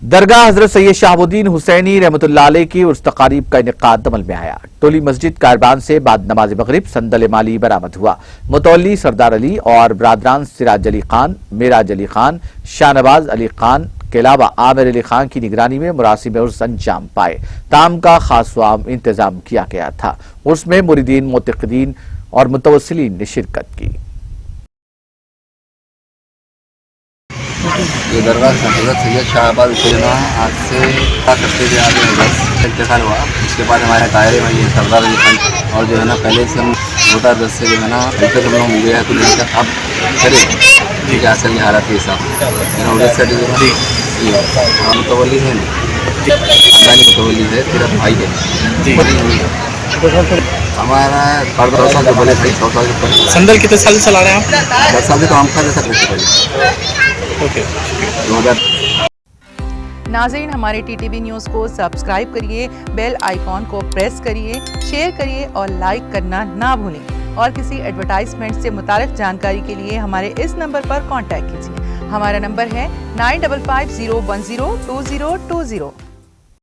दरगाह हजरत सैयद शहाबुद्दीन हुसैनी रहमतुल्लाह अलैह की उर्स तकारीब का इनेकाद अमल में आया। टोली मस्जिद कारबान से बाद नमाज मगरिब संदल माली बरामद हुआ। मुतवल्ली सरदार अली और बरादरान सिराज अली खान, मेराज अली खान, शाहनवाज अली खान के अलावा आमिर अली खान की निगरानी में मुरासिम उर्स अंजाम पाए। ताम का खास वाम इंतजाम किया गया था। उर्स में मुरीदीन, मुतक़िदीन और मुतवस्सिलीन ने शिरकत की। ये दरगाह हज़रत सैयद शाहबाद हुसैन आज से करते थे आगे इंतकाल हुआ। उसके बाद हमारे दायरे में ये सरदार अली खान और जो है ना पहले से हम 2010 से जो है ना अभी तक हम लोग हो गया है तो लेकर अब करें ठीक है। असल हालात के हिसाब से ये मुतवल्ली है ना खानदानी मुतवल्ली है, तेरा भाई है हमारा 2 साल जो बने थे 100 साल के ऊपर। संदल कितने साल चला रहे हैं आप? 10 साल से तो हम खा ले सकते थे। ओके। 2000 नाज़रीन, हमारे टीटीवी न्यूज़ को सब्सक्राइब करिए, बेल आइकॉन को प्रेस करिए, शेयर करिए और लाइक करना ना भूलें। और किसी एडवर्टाइजमेंट से मुताल्लिक़ जानकारी के लिए हमारे इस नंबर पर कांटेक्ट कीजिए। हमारा नंबर है 9550102020।